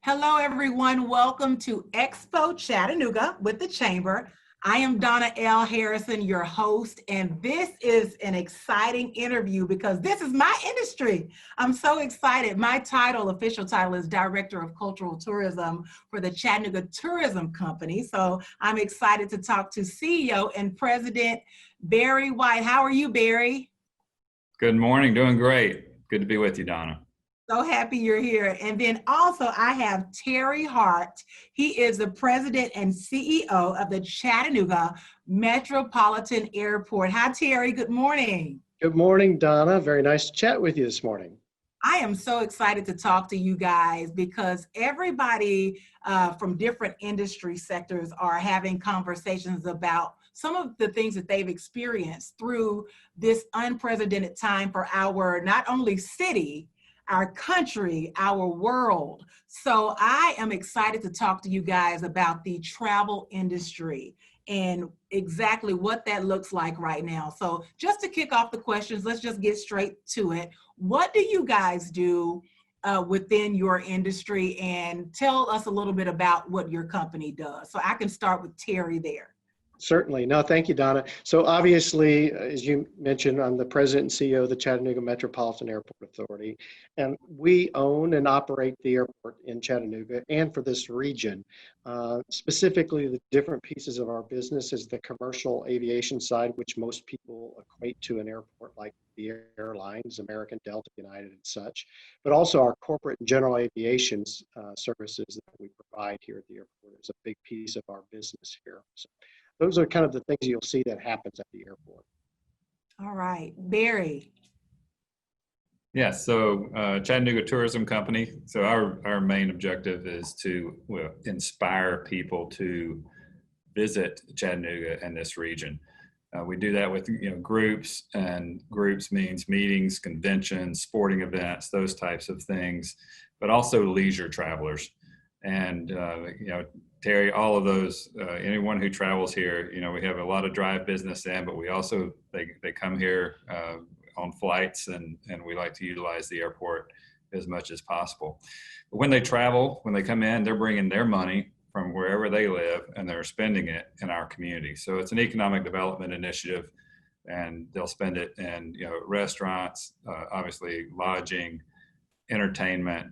Hello, everyone. Welcome to Expo Chattanooga with the Chamber. I am Donna L. Harrison, your host, and this is an exciting interview because this is my industry. I'm so excited. My official title is Director of Cultural Tourism for the Chattanooga Tourism Company. So I'm excited to talk to CEO and President Barry White. How are you, Barry? Good morning. Doing great. Good to be with you, Donna. So happy you're here. And then also I have Terry Hart. He is the president and CEO of the Chattanooga Metropolitan Airport. Hi, Terry. Good morning. Good morning, Donna. Very nice to chat with you this morning. I am so excited to talk to you guys because everybody from different industry sectors are having conversations about some of the things that they've experienced through this unprecedented time for our not only city, our country, our world. So I am excited to talk to you guys about the travel industry and exactly what that looks like right now. So just to kick off the questions, let's just get straight to it. What do you guys do within your industry, and tell us a little bit about what your company does? So I can start with Terry there. Certainly. No, thank you, Donna. So obviously, as you mentioned, I'm the president and CEO of the Chattanooga Metropolitan Airport Authority, and we own and operate the airport in Chattanooga and for this region. Specifically, the different pieces of our business is the commercial aviation side, which most people equate to an airport like the Airlines, American, Delta, United, and such, but also our corporate and general aviation services that we provide here at the airport is a big piece of our business here. So, those are kind of the things you'll see that happens at the airport. All right, Barry. Yeah, so Chattanooga Tourism Company. So our main objective is to inspire people to visit Chattanooga and this region. We do that with groups, and groups means meetings, conventions, sporting events, those types of things, but also leisure travelers. And Terry, all of those, anyone who travels here, we have a lot of drive business in, but we also, they come here on flights, and we like to utilize the airport as much as possible. But when they travel, when they come in, they're bringing their money from wherever they live, and they're spending it in our community. So it's an economic development initiative, and they'll spend it in restaurants, obviously lodging, entertainment,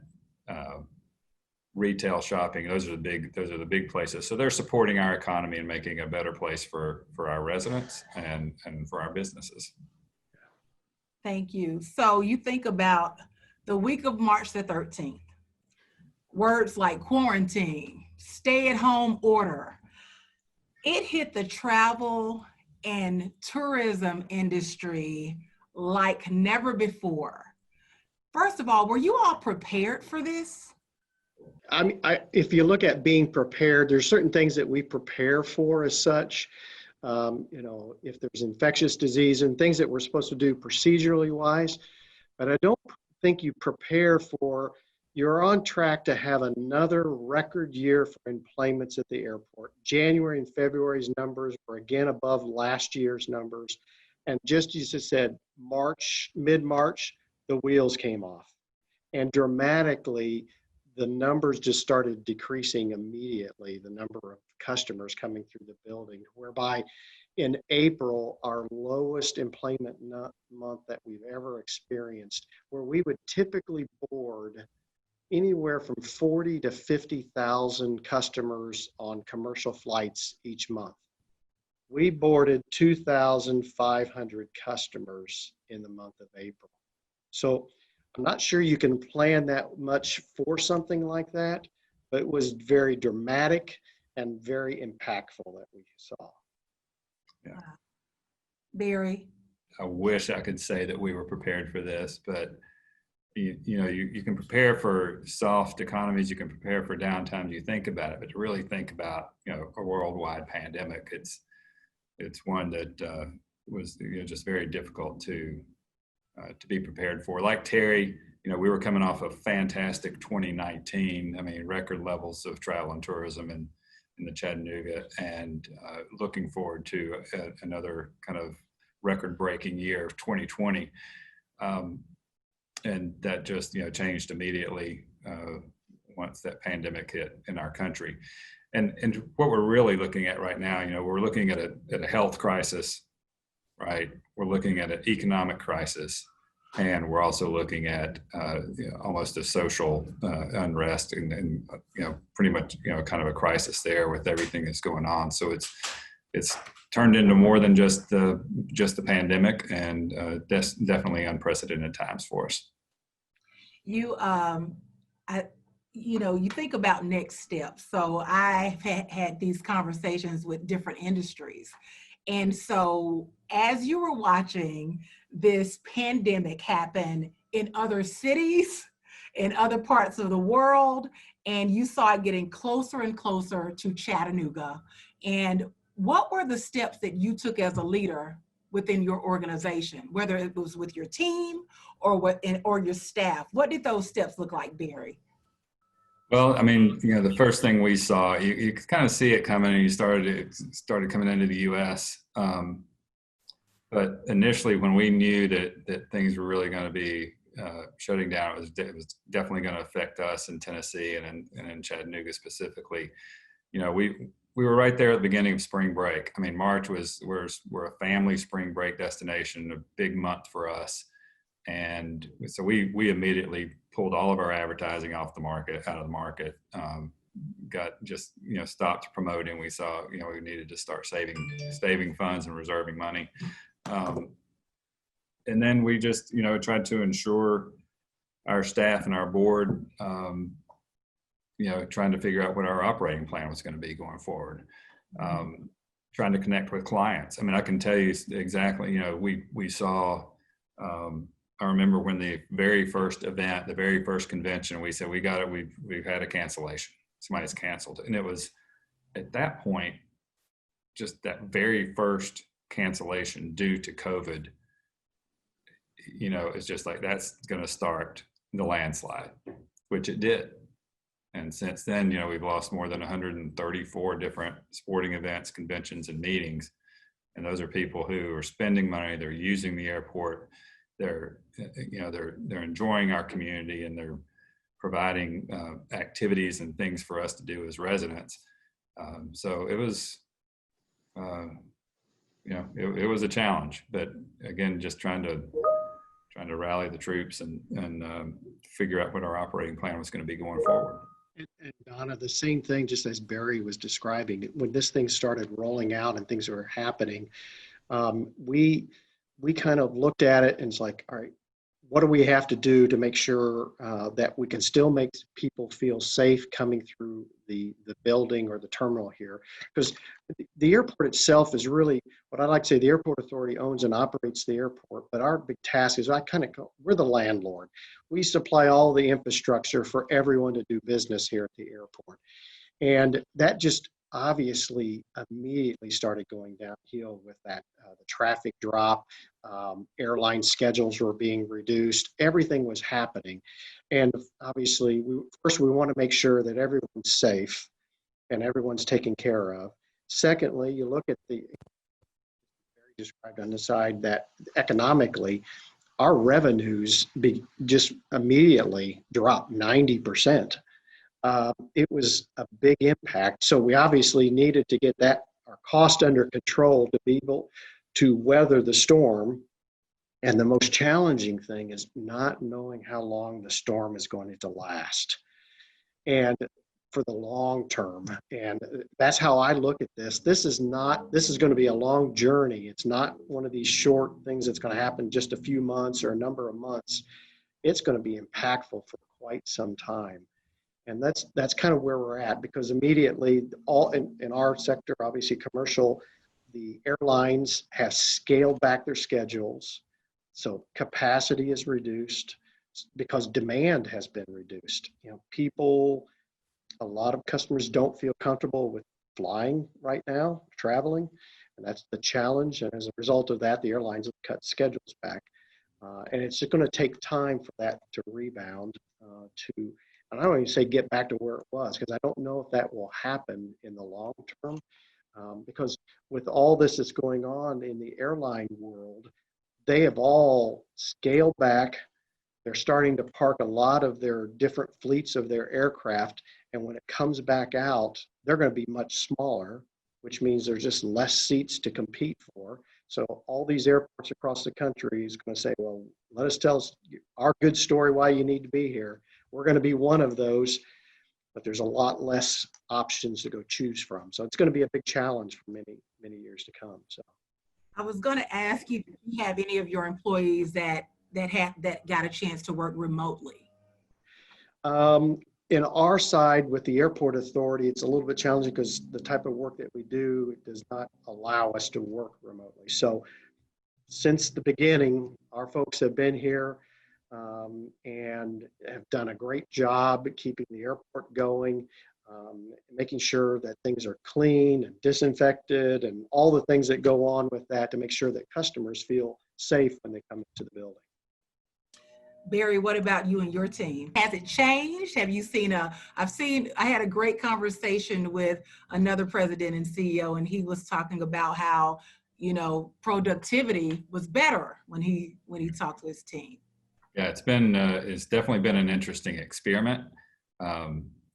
retail shopping. Those are the big places. So they're supporting our economy and making a better place for our residents and for our businesses. Thank you. So you think about the week of March the 13th, words like quarantine, stay-at-home order. It hit the travel and tourism industry like never before. First of all, were you all prepared for this? I mean, if you look at being prepared, there's certain things that we prepare for as such. If there's infectious disease and things that we're supposed to do procedurally wise, but I don't think you prepare for, you're on track to have another record year for employments at the airport. January and February's numbers were again above last year's numbers. And just as you said, mid-March, the wheels came off. And dramatically, the numbers just started decreasing immediately, the number of customers coming through the building, whereby in April, our lowest employment month that we've ever experienced, where we would typically board anywhere from 40 to 50,000 customers on commercial flights each month. We boarded 2,500 customers in the month of April. So I'm not sure you can plan that much for something like that, but it was very dramatic and very impactful that we saw. Yeah. Barry? I wish I could say that we were prepared for this, but you can prepare for soft economies, you can prepare for downtime, you think about it, but to really think about a worldwide pandemic, it's one that was just very difficult to be prepared for. Like Terry, we were coming off a fantastic 2019. I mean, record levels of travel and tourism in the Chattanooga, and looking forward to another kind of record-breaking year of 2020. And that just changed immediately once that pandemic hit in our country. And what we're really looking at right now, we're looking at a health crisis, right? We're looking at an economic crisis, and we're also looking at almost a social unrest and pretty much kind of a crisis there with everything that's going on. So it's turned into more than just the pandemic, and definitely unprecedented times for us. You you think about next steps. So I've had these conversations with different industries. And so as you were watching this pandemic happen in other cities, in other parts of the world, and you saw it getting closer and closer to Chattanooga, and what were the steps that you took as a leader within your organization, whether it was with your team or your staff? What did those steps look like, Barry? Well, I mean, the first thing we saw, you could kind of see it coming, and you started coming into the U.S. But initially, when we knew that things were really going to be shutting down, it was definitely going to affect us in Tennessee and in Chattanooga specifically. We were right there at the beginning of spring break. I mean, March we're a family spring break destination, a big month for us. And so we immediately pulled all of our advertising out of the market, got just, stopped promoting. We saw, we needed to start saving funds and reserving money. And then we just, tried to ensure our staff and our board, trying to figure out what our operating plan was going to be going forward. Trying to connect with clients. I mean, I can tell you exactly, we saw, I remember when the very first event, the very first convention, we said, we've had a cancellation. Somebody's canceled. And it was at that point, just that very first cancellation due to COVID, it's just like, that's going to start the landslide, which it did. And since then, we've lost more than 134 different sporting events, conventions, and meetings. And those are people who are spending money, they're using the airport, they're enjoying our community, and they're providing activities and things for us to do as residents. So it was, it was a challenge, but again, just trying to rally the troops and figure out what our operating plan was going to be going forward. And Donna, the same thing, just as Barry was describing, when this thing started rolling out and things were happening, we kind of looked at it and it's like, all right, what do we have to do to make sure that we can still make people feel safe coming through the building or the terminal here? Because the airport itself is really, what I like to say, the airport authority owns and operates the airport, but our big task is we're the landlord. We supply all the infrastructure for everyone to do business here at the airport. And that just obviously immediately started going downhill with that, the traffic drop, airline schedules were being reduced, everything was happening. And obviously, we want to make sure that everyone's safe and everyone's taken care of. Secondly, you look at the, very described on the side, that economically, our revenues just immediately dropped 90%. It was a big impact. So we obviously needed to get our cost under control to be able to weather the storm. And the most challenging thing is not knowing how long the storm is going to last, and for the long term. And that's how I look at this. This is going to be a long journey. It's not one of these short things that's going to happen just a few months or a number of months. It's going to be impactful for quite some time. And that's kind of where we're at, because immediately all in our sector, obviously commercial, the airlines have scaled back their schedules. So capacity is reduced because demand has been reduced. A lot of customers don't feel comfortable with flying right now, traveling, and that's the challenge. And as a result of that, the airlines have cut schedules back. And it's just going to take time for that to rebound and I don't even say get back to where it was, because I don't know if that will happen in the long term. Because with all this that's going on in the airline world, they have all scaled back They're starting to park a lot of their different fleets of their aircraft. And when it comes back out, they're going to be much smaller, which means there's just less seats to compete for. So all these airports across the country is going to say, well, let us tell our good story why you need to be here. We're going to be one of those, but there's a lot less options to go choose from. So it's going to be a big challenge for many, many years to come. So I was going to ask you, do you have any of your employees that got a chance to work remotely? In our side with the airport authority, it's a little bit challenging because the type of work that we do does not allow us to work remotely. So since the beginning, our folks have been here and have done a great job at keeping the airport going, making sure that things are clean and disinfected and all the things that go on with that to make sure that customers feel safe when they come into the building. Barry, what about you and your team? Has it changed? Have you seen I had a great conversation with another president and CEO, and he was talking about how, productivity was better when he talked to his team. Yeah, it's definitely been an interesting experiment.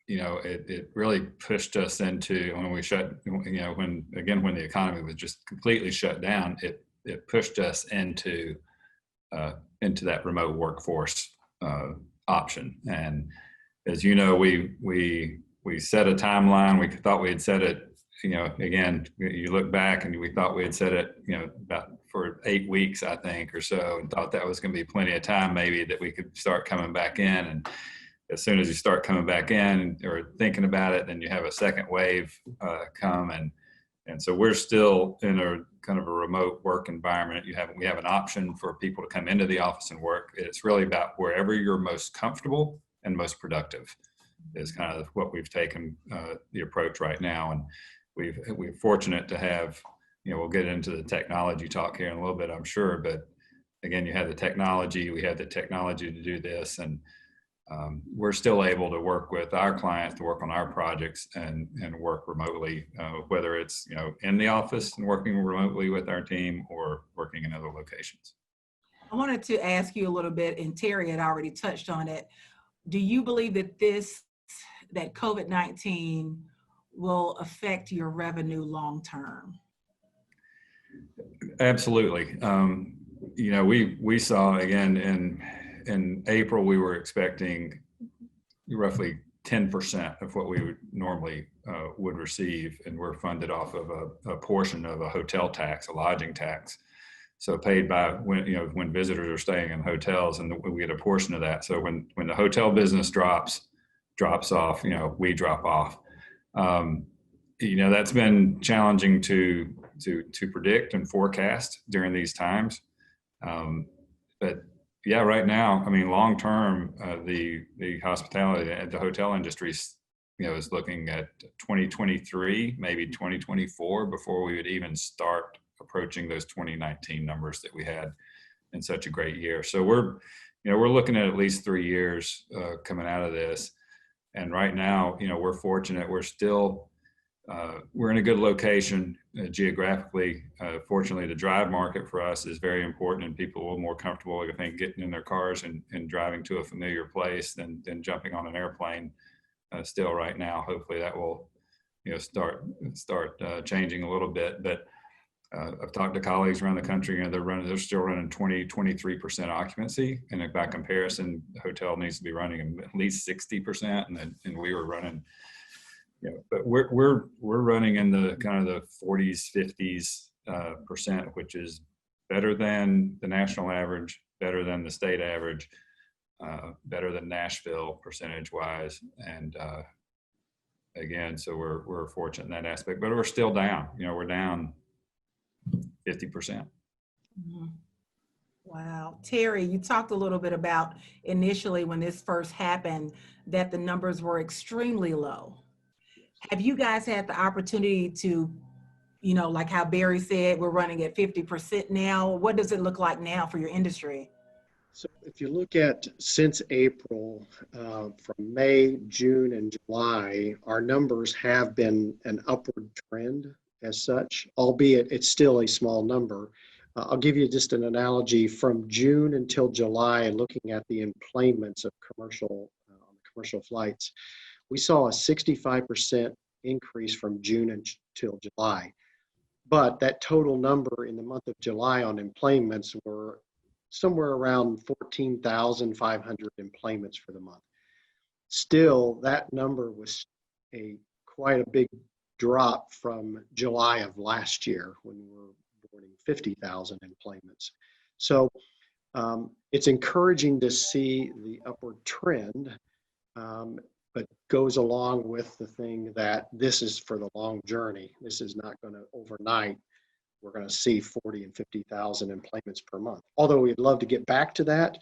It really pushed us into when we when the economy was just completely shut down, it pushed us into that remote workforce option. And as you know, we set a timeline. We thought we had set it, again, you look back and we thought we had set it, about for 8 weeks, I think, or so, and thought that was going to be plenty of time maybe that we could start coming back in. And as soon as you start coming back in or thinking about it, then you have a second wave come. And so we're still in a kind of a remote work environment. We have an option for people to come into the office and work. It's really about wherever you're most comfortable and most productive is kind of what we've taken the approach right now. And we're fortunate to have, we'll get into the technology talk here in a little bit, I'm sure. But again, you have the technology, we have the technology to do this. And we're still able to work with our clients to work on our projects and work remotely, whether it's in the office and working remotely with our team or working in other locations. I wanted to ask you a little bit, and Terry had already touched on it. Do you believe that COVID-19 will affect your revenue long term? Absolutely. We saw again in April, we were expecting roughly 10% of what we would normally would receive, and we're funded off of a portion of a hotel tax, a lodging tax. So paid by when visitors are staying in hotels, and we get a portion of that. So when the hotel business drops off, we drop off. That's been challenging to predict and forecast during these times. But yeah, right now, I mean, long term, the hospitality, the hotel industry, is looking at 2023, maybe 2024 before we would even start approaching those 2019 numbers that we had in such a great year. So we're looking at least 3 years coming out of this. And right now, we're fortunate. We're still we're in a good location geographically. Fortunately, the drive market for us is very important, and people are more comfortable, I think, getting in their cars and driving to a familiar place than jumping on an airplane. Still, right now, hopefully that will, start changing a little bit. But I've talked to colleagues around the country, they're still running 20-23% occupancy, and by comparison, the hotel needs to be running at least 60%, and we were running. But we're running in the kind of the 40s, 50s percent, which is better than the national average, better than the state average, better than Nashville percentage wise. And again, so we're fortunate in that aspect, but we're still down. We're down 50%. Mm-hmm. Wow. Terry, you talked a little bit about initially when this first happened that the numbers were extremely low. Have you guys had the opportunity to, like how Barry said, we're running at 50% now? What does it look like now for your industry? So if you look at since April, from May, June, and July, our numbers have been an upward trend as such, albeit it's still a small number. I'll give you just an analogy from June until July, looking at the enplanements of commercial flights. We saw a 65% increase from June until July. But that total number in the month of July on enplanements were somewhere around 14,500 enplanements for the month. Still, that number was quite a big drop from July of last year when we were boarding 50,000 enplanements. So it's encouraging to see the upward trend, but goes along with the thing that this is for the long journey. This is not going to overnight. We're going to see 40 and 50,000 enplanements per month. Although we'd love to get back to that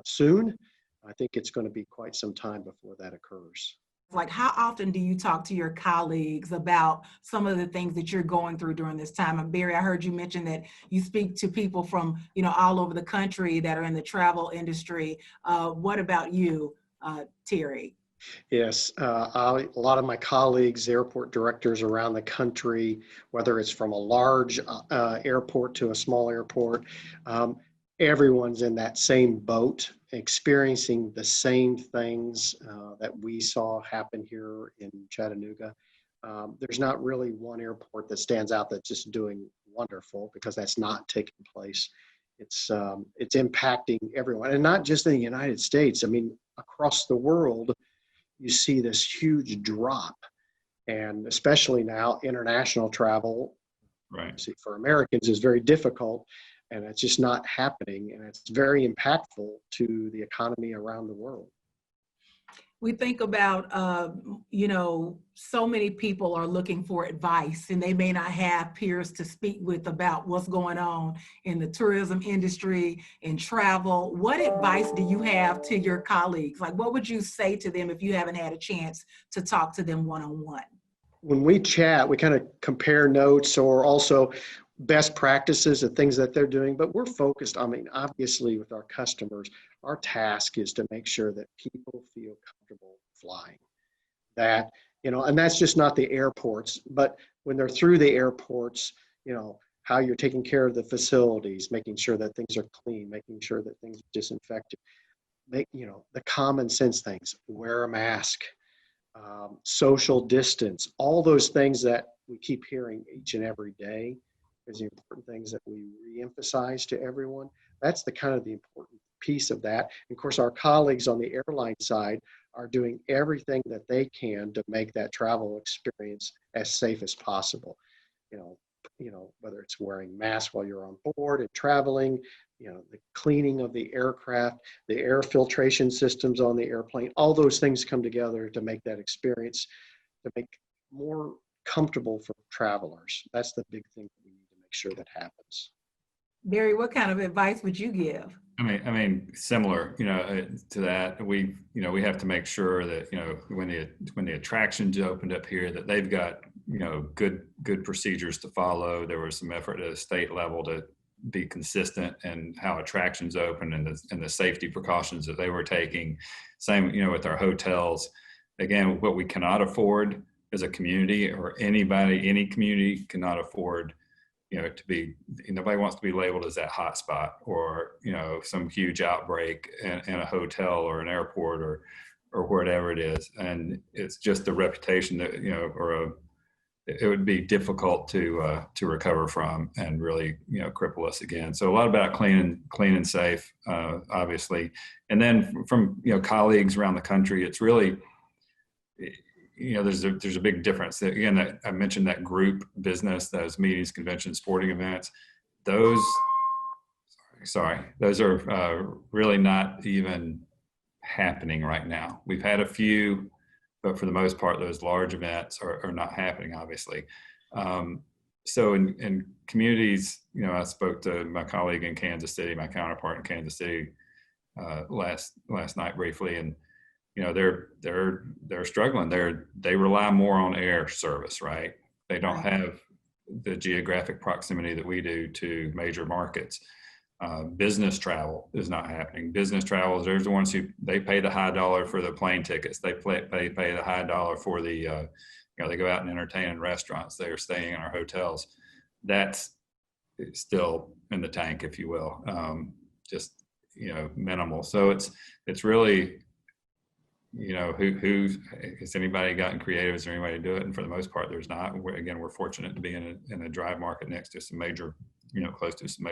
soon, I think it's going to be quite some time before that occurs. Like, how often do you talk to your colleagues about some of the things that you're going through during this time? And Barry, I heard you mention that you speak to people from, all over the country that are in the travel industry. What about you, Terry? Yes, a lot of my colleagues, airport directors around the country, whether it's from a large airport to a small airport, everyone's in that same boat, experiencing the same things that we saw happen here in Chattanooga. There's not really one airport that stands out that's just doing wonderful, because that's not taking place. It's impacting everyone, and not just in the United States. I mean, across the world, you see this huge drop, and especially now international travel, Right. for Americans, is very difficult, and it's just not happening, and it's very impactful to the economy around the world. We think about, so many people are looking for advice, and they may not have peers to speak with about what's going on in the tourism industry and travel. What advice do you have to your colleagues? Like, what would you say to them if you haven't had a chance to talk to them one-on-one? When we chat, we kind of compare notes, or also best practices of things that they're doing, but we're focused, obviously with our customers, our task is to make sure that people feel comfortable flying. That, and that's just not the airports, but when they're through the airports, how you're taking care of the facilities, making sure that things are clean, making sure that things are disinfected, the common sense things, wear a mask, social distance, all those things that we keep hearing each and every day is the important things that we re-emphasize to everyone. That's the important piece of that. And of course, our colleagues on the airline side are doing everything that they can to make that travel experience as safe as possible. Whether it's wearing masks while you're on board and traveling, the cleaning of the aircraft, the air filtration systems on the airplane, all those things come together to make that experience, to make more comfortable for travelers. That's the big thing that we need to make sure that happens. Barry, what kind of advice would you give? I mean, similar, to that. We have to make sure that, when the attractions opened up here, that they've got, good procedures to follow. There was some effort at a state level to be consistent in how attractions open, and the safety precautions that they were taking. Same, with our hotels. Again, what we cannot afford as a community, or any community cannot afford, to be, nobody wants to be labeled as that hot spot, or, some huge outbreak in a hotel or an airport or whatever it is. And it's just the reputation that, it would be difficult to recover from, and really, cripple us again. So a lot about clean and safe, obviously. And then from, colleagues around the country, it's really, there's a big difference. Again, that I mentioned, that group business, those meetings, conventions, sporting events, those are really not even happening right now. We've had a few, but for the most part, those large events are not happening, obviously. So in communities, I spoke to my colleague in Kansas City, my counterpart in Kansas City, last night briefly, and they're struggling. They rely more on air service, right? They don't have the geographic proximity that we do to major markets. Business travel is not happening. Business travel, there's the ones who they pay the high dollar for the plane tickets. They pay the high dollar for the, they go out and entertain in restaurants. They are staying in our hotels. That's still in the tank, if you will, just, minimal. So it's really, who has anybody gotten creative? Is there any way to do it? And for the most part, there's not. We're fortunate to be in a drive market next to some major, close to some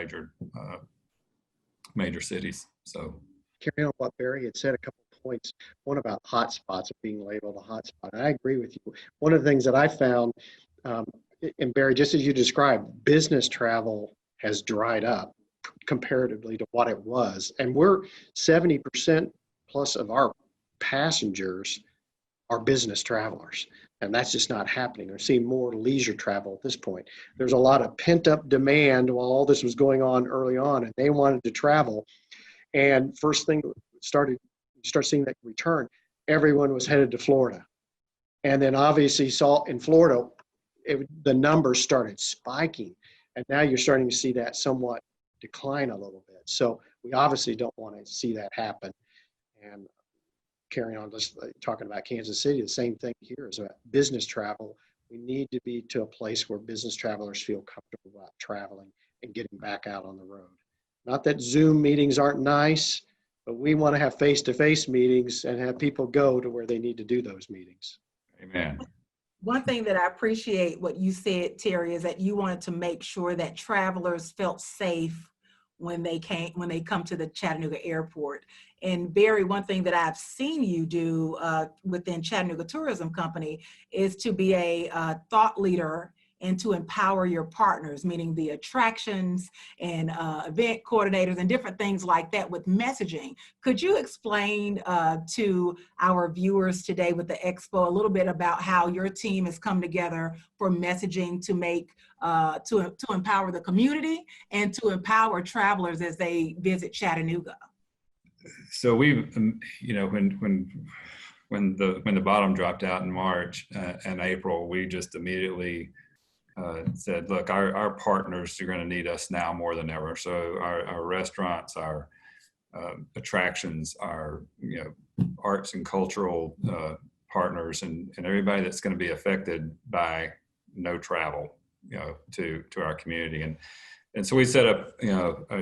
major cities. So Carrying on what Barry had said, a couple of points. One about hotspots, being labeled a hotspot. And I agree with you. One of the things that I found, and Barry, just as you described, business travel has dried up comparatively to what it was. And we're 70% plus of our passengers are business travelers. And that's just not happening. We're seeing more leisure travel at this point. There's a lot of pent up demand while all this was going on early on, and they wanted to travel. And first thing you start seeing that return, everyone was headed to Florida. And then obviously saw in Florida, the numbers started spiking. And now you're starting to see that somewhat decline a little bit. So we obviously don't want to see that happen. And carrying on, just talking about Kansas City, the same thing here is about business travel. We need to be to a place where business travelers feel comfortable about traveling and getting back out on the road. Not that Zoom meetings aren't nice, but we want to have face-to-face meetings and have people go to where they need to do those meetings. amen. One thing that I appreciate what you said, Terry, is that you wanted to make sure that travelers felt safe when they come to the Chattanooga airport. And Barry, one thing that I've seen you do within Chattanooga Tourism Company is to be a thought leader and to empower your partners, meaning the attractions and event coordinators and different things like that with messaging. Could you explain to our viewers today with the expo a little bit about how your team has come together for messaging to make to empower the community and to empower travelers as they visit Chattanooga? So we've, when the bottom dropped out in March and April, we just immediately said, look, our partners are going to need us now more than ever. So our restaurants, our attractions, our arts and cultural partners, and everybody that's going to be affected by no travel, to our community. And so we set up,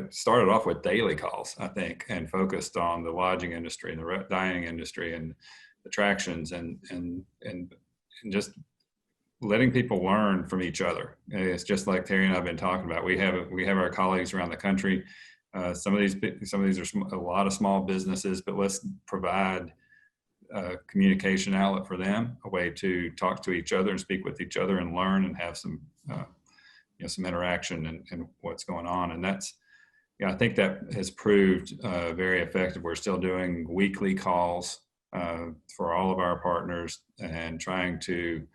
started off with daily calls, I think, and focused on the lodging industry and the dining industry and attractions and just letting people learn from each other. It's just like Terry and I've been talking about. We have our colleagues around the country. Some of these are a lot of small businesses, but let's provide a communication outlet for them, a way to talk to each other and speak with each other and learn and have some interaction and what's going on. And that's, I think that has proved very effective. We're still doing weekly calls for all of our partners and trying to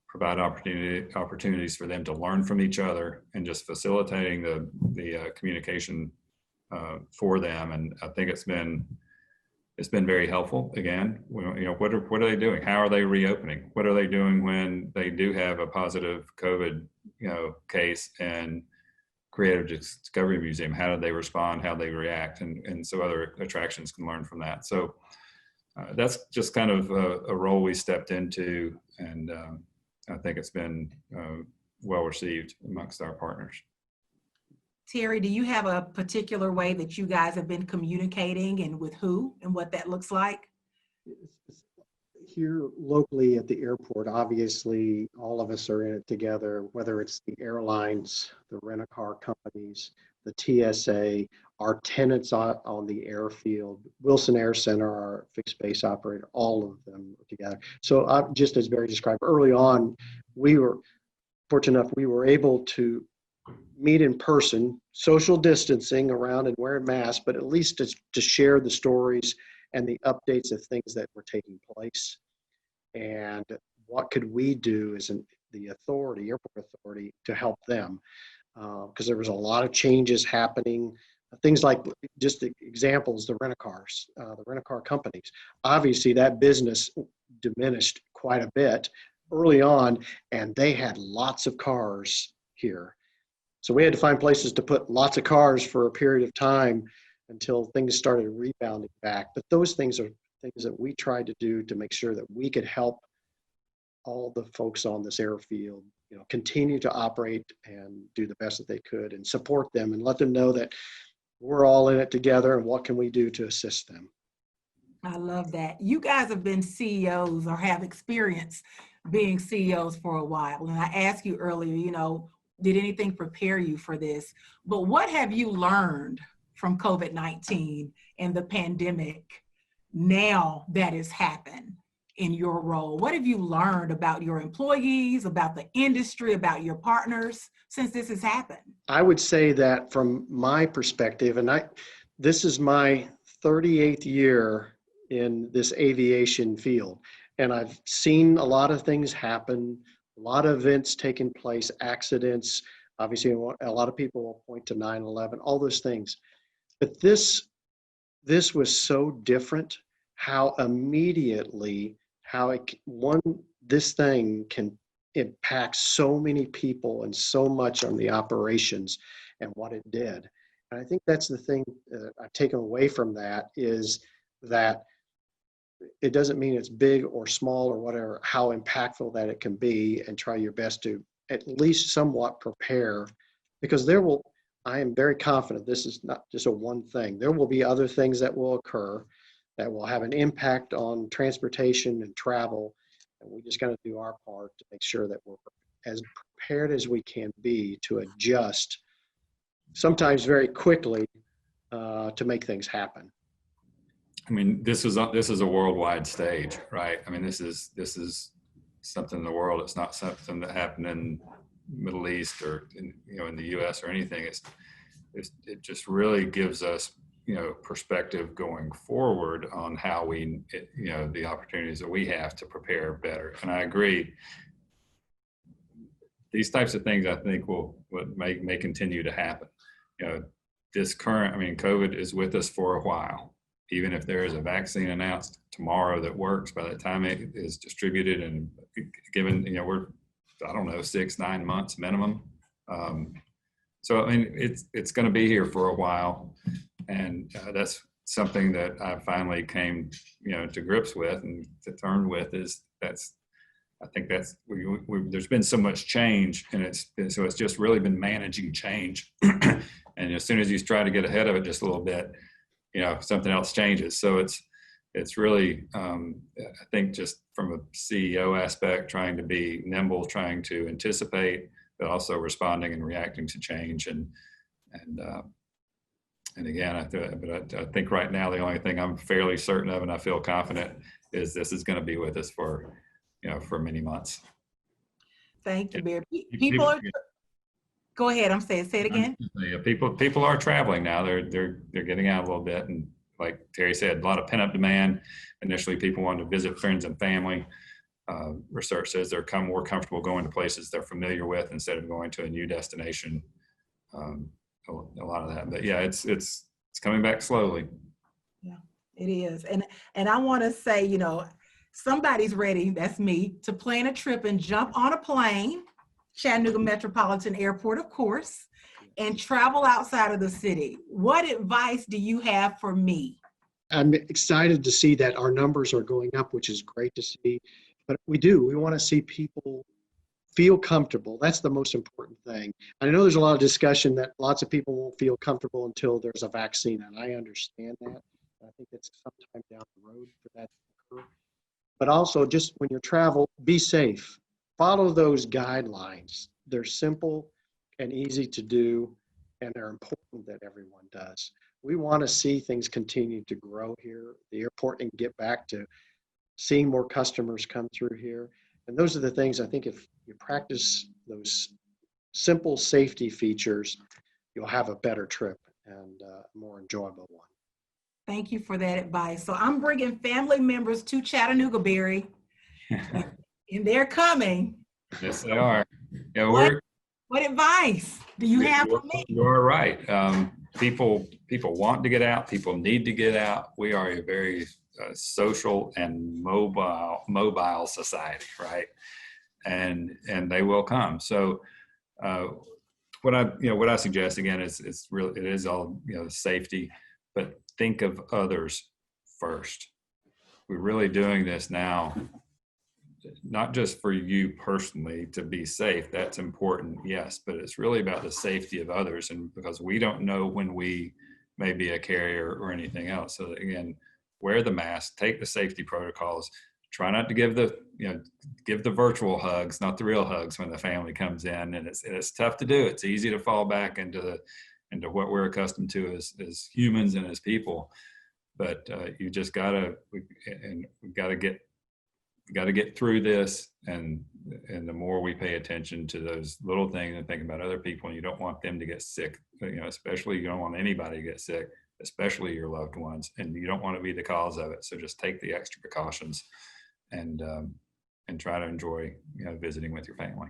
provide opportunities for them to learn from each other and just facilitating the communication for them. And I think it's been very helpful. Again, what are they doing? How are they reopening? What are they doing when they do have a positive COVID case and Creative Discovery Museum? How do they respond? How do they react? And so other attractions can learn from that. So that's just kind of a role we stepped into, and I think it's been well received amongst our partners. Terry, do you have a particular way that you guys have been communicating, and with who and what that looks like? Here locally at the airport, obviously all of us are in it together, whether it's the airlines, the rent-a-car companies, the TSA, our tenants on the airfield, Wilson Air Center, our fixed base operator, all of them are together. So just as Barry described early on, we were fortunate enough, we were able to meet in person, social distancing around and wearing masks, but at least to share the stories and the updates of things that were taking place. And what could we do as the authority, airport authority, to help them? Because there was a lot of changes happening. Things like, just the examples, the rent-a-cars, the rent-a-car companies. Obviously, that business diminished quite a bit early on, and they had lots of cars here. So we had to find places to put lots of cars for a period of time until things started rebounding back. But those things are things that we tried to do to make sure that we could help all the folks on this airfield continue to operate and do the best that they could and support them and let them know that we're all in it together and what can we do to assist them. I love that. You guys have been CEOs or have experience being CEOs for a while. And I asked you earlier, did anything prepare you for this? But what have you learned from COVID-19 and the pandemic now that has happened in your role? What have you learned about your employees, about the industry, about your partners since this has happened? I would say that from my perspective, and this is my 38th year in this aviation field, and I've seen a lot of things happen, a lot of events taking place, accidents. Obviously, a lot of people will point to 9/11, all those things. But this was so different, how immediately, this thing can impact so many people and so much on the operations and what it did. And I think that's the thing I've taken away from that, is that it doesn't mean it's big or small or whatever, how impactful that it can be, and try your best to at least somewhat prepare, because I am very confident this is not just a one thing. There will be other things that will occur that will have an impact on transportation and travel. And we just got to do our part to make sure that we're as prepared as we can be to adjust, sometimes very quickly, to make things happen. I mean, this is a worldwide stage, right? I mean, this is something in the world. It's not something that happened in Middle East or in the U.S. or anything. It just really gives us perspective going forward on how the opportunities that we have to prepare better. And I agree. These types of things, I think, may continue to happen. COVID is with us for a while. Even if there is a vaccine announced tomorrow that works, by the time it is distributed and given, we're, 6-9 months minimum. So, I mean, it's going to be here for a while. And that's something that I finally came, to grips with and to terms with there's been so much change, and it's just really been managing change. And as soon as you try to get ahead of it just a little bit, something else changes. So it's really, I think, just from a CEO aspect, trying to be nimble, trying to anticipate, but also responding and reacting to change. And again, I think right now the only thing I'm fairly certain of, and I feel confident, is this is going to be with us for many months. Thank you, Barry. People are. Go ahead. Say it again. Yeah, people are traveling now. They're getting out a little bit, and like Terry said, a lot of pent-up demand. Initially, people wanted to visit friends and family. Research says they're more comfortable going to places they're familiar with instead of going to a new destination. A lot of that, but yeah, it's coming back slowly. Yeah, it is, and I want to say, somebody's ready. That's me, to plan a trip and jump on a plane. Chattanooga Metropolitan Airport, of course, and travel outside of the city. What advice do you have for me? I'm excited to see that our numbers are going up, which is great to see. But we want to see people feel comfortable. That's the most important thing. I know there's a lot of discussion that lots of people won't feel comfortable until there's a vaccine, and I understand that. I think it's sometime down the road for that to occur. But also, just when you travel, be safe. Follow those guidelines. They're simple and easy to do, and they're important that everyone does. We want to see things continue to grow here at the airport and get back to seeing more customers come through here. And those are the things, I think, if you practice those simple safety features, you'll have a better trip and a more enjoyable one. Thank you for that advice. So I'm bringing family members to Chattanooga, Barry. And they're coming. Yes, they are. Yeah, what advice do you have for me? You're right. People want to get out. People need to get out. We are a very social and mobile society, right? And they will come. So what I suggest again is it is all safety, but think of others first. We're really doing this now not just for you personally to be safe, that's important, yes, but it's really about the safety of others. And because we don't know when we may be a carrier or anything else. So again, wear the mask, take the safety protocols, try not to give the virtual hugs, not the real hugs when the family comes in. And it's tough to do. It's easy to fall back into what we're accustomed to as humans and as people. But you just we've got to get through this, and the more we pay attention to those little things and think about other people, and you don't want them to get sick, especially you don't want anybody to get sick, especially your loved ones, and you don't want to be the cause of it. So just take the extra precautions and try to enjoy visiting with your family.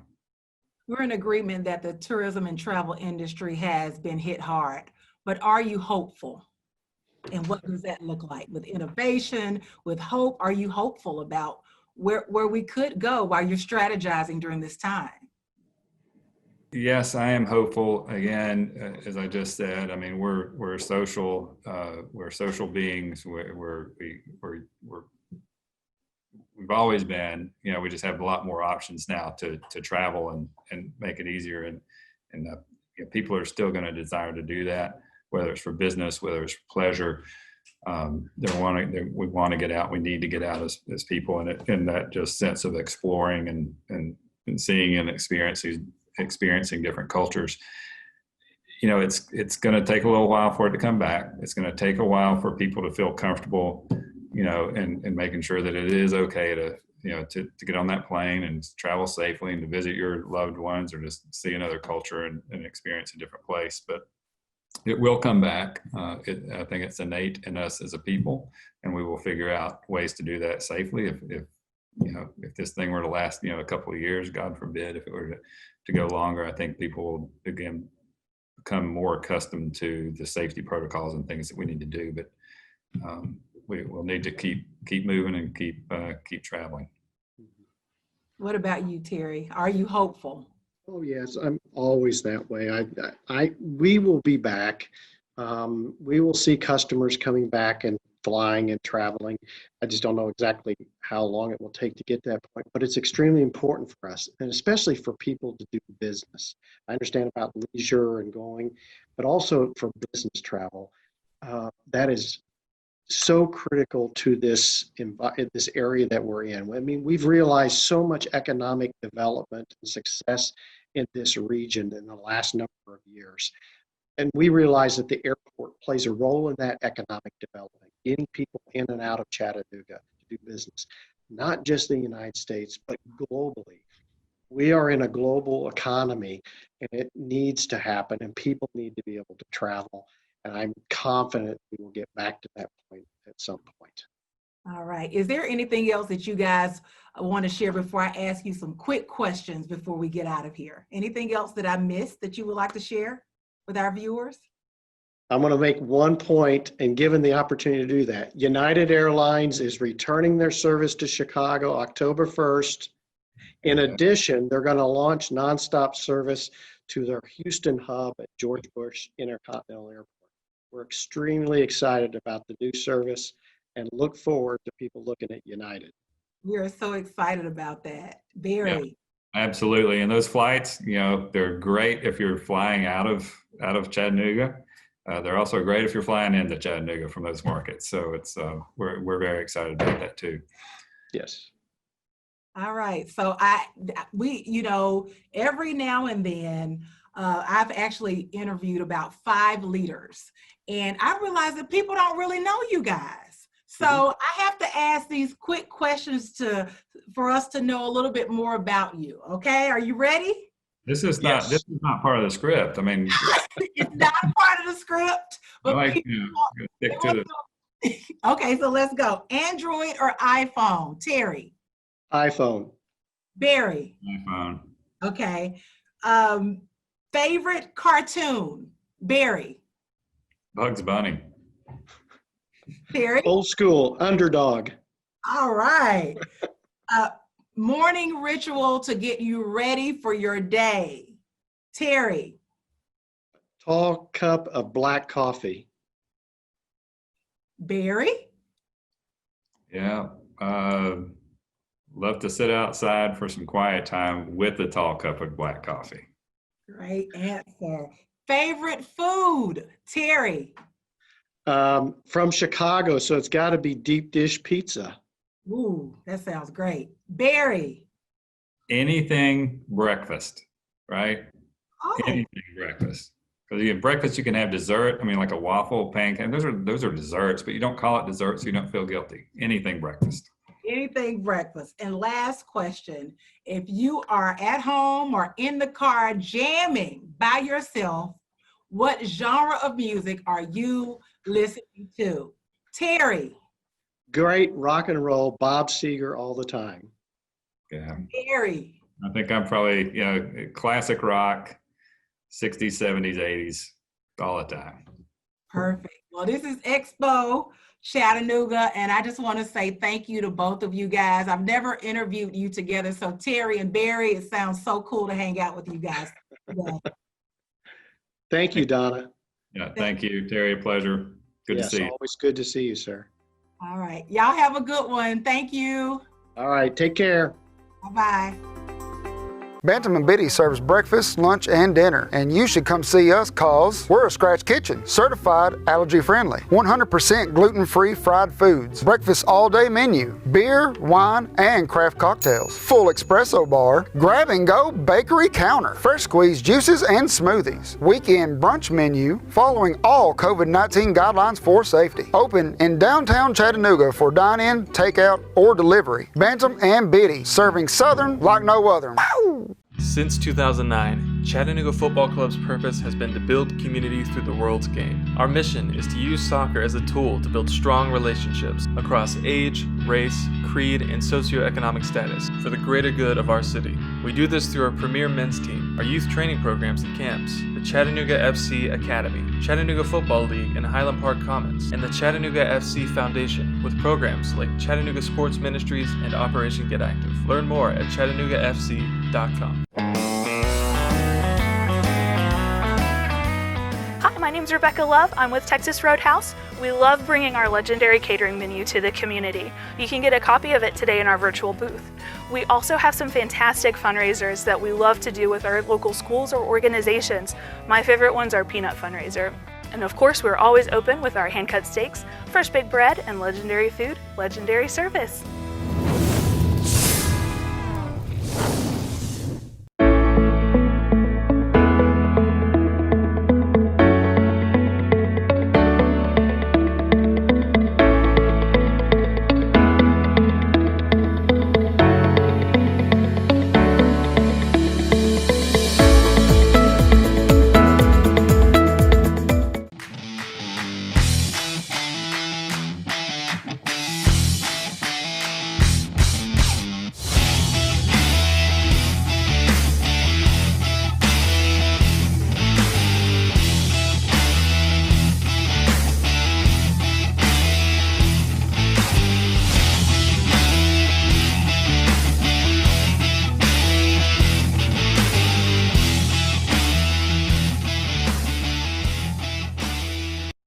We're in agreement that the tourism and travel industry has been hit hard, but are you hopeful? And what does that look like with innovation, with hope? Are you hopeful about where we could go while you're strategizing during this time? Yes, I am hopeful. Again, as I just said, I mean, we're social beings. We've always been. We just have a lot more options now to travel and make it easier. And people are still going to desire to do that, whether it's for business, whether it's for pleasure. We want to get out. We need to get out as people, and in that just sense of exploring and seeing and experiencing different cultures. It's going to take a little while for it to come back. It's going to take a while for people to feel comfortable, and making sure that it is okay to get on that plane and travel safely and to visit your loved ones or just see another culture and experience a different place. But it will come back. I think it's innate in us as a people, and we will figure out ways to do that safely. If this thing were to last, a couple of years, God forbid, if it were to go longer, I think people will again become more accustomed to the safety protocols and things that we need to do. But we will need to keep moving and keep traveling. What about you, Terry? Are you hopeful? Oh, yes, I'm always that way. We will be back. We will see customers coming back and flying and traveling. I just don't know exactly how long it will take to get to that point, but it's extremely important for us, and especially for people to do business. I understand about leisure and going, but also for business travel. That is so critical to this area that we're in. I mean, we've realized so much economic development and success in this region in the last number of years. And we realize that the airport plays a role in that economic development, getting people in and out of Chattanooga to do business, not just the United States, but globally. We are in a global economy, and it needs to happen, and people need to be able to travel. And I'm confident we will get back to that point at some point. All right. Is there anything else that you guys want to share before I ask you some quick questions before we get out of here? Anything else that I missed that you would like to share with our viewers? I'm going to make one point, and given the opportunity to do that, United Airlines is returning their service to Chicago October 1st. In addition, they're going to launch nonstop service to their Houston hub at George Bush Intercontinental Airport. We're extremely excited about the new service and look forward to people looking at United. We are so excited about that. Barry. Yeah, absolutely. And those flights, they're great if you're flying out of Chattanooga. They're also great if you're flying into Chattanooga from those markets. So it's we're very excited about that too. Yes. All right. So every now and then, I've actually interviewed about 5 leaders, and I realize that people don't really know you guys. So I have to ask these quick questions for us to know a little bit more about you. Okay. Are you ready? This is not part of the script. I mean, it's not part of the script, but stick to the. Okay. So let's go. Android or iPhone? Terry. iPhone. Barry. iPhone. Okay. Favorite cartoon? Barry. Bugs Bunny. Terry. Old school, Underdog. All right. Morning ritual to get you ready for your day? Terry. Tall cup of black coffee. Barry. Yeah. Love to sit outside for some quiet time with a tall cup of black coffee. Great answer. Favorite food, Terry? From Chicago, so it's got to be deep dish pizza. Ooh, that sounds great. Barry? Anything breakfast, right? Oh, Anything breakfast. Because you have breakfast, you can have dessert. I mean, like a waffle, pancake. Those are desserts, but you don't call it dessert, so you don't feel guilty. Anything breakfast. anything breakfast. And last question, if you are at home or in the car jamming by yourself, what genre of music are you listening to? Terry? Great rock and roll, Bob Seger all the time. Yeah. Barry? I think I'm probably, classic rock, 60s, 70s, 80s, all the time. Perfect. Well, this is Expo Chattanooga, and I just want to say thank you to both of you guys. I've never interviewed you together, so Terry and Barry, it sounds so cool to hang out with you guys. Yeah. Thank you, Donna. Yeah, thank you, Terry. A pleasure. Good to Yes, see you. always good to see you, sir. All right. Y'all have a good one. Thank you. All right, take care. Bye-bye. Bantam and Biddy serves breakfast, lunch, and dinner, and you should come see us cause we're a scratch kitchen, certified allergy friendly, 100% gluten-free fried foods, breakfast all-day menu, beer, wine, and craft cocktails, full espresso bar, grab-and-go bakery counter, fresh squeezed juices and smoothies, weekend brunch menu, following all COVID-19 guidelines for safety. Open in downtown Chattanooga for dine-in, takeout, or delivery. Bantam and Biddy, serving Southern like no other. Since 2009, Chattanooga Football Club's purpose has been to build community through the world's game. Our mission is to use soccer as a tool to build strong relationships across age, race, creed, and socioeconomic status for the greater good of our city. We do this through our premier men's team, our youth training programs and camps, the Chattanooga FC Academy, Chattanooga Football League and Highland Park Commons, and the Chattanooga FC Foundation with programs like Chattanooga Sports Ministries and Operation Get Active. Learn more at ChattanoogaFC.com. Hi, my name's Rebecca Love. I'm with Texas Roadhouse. We love bringing our legendary catering menu to the community. You can get a copy of it today in our virtual booth. We also have some fantastic fundraisers that we love to do with our local schools or organizations. My favorite ones are Peanut Fundraiser. And of course, we're always open with our hand-cut steaks, fresh baked bread, and legendary food, legendary service.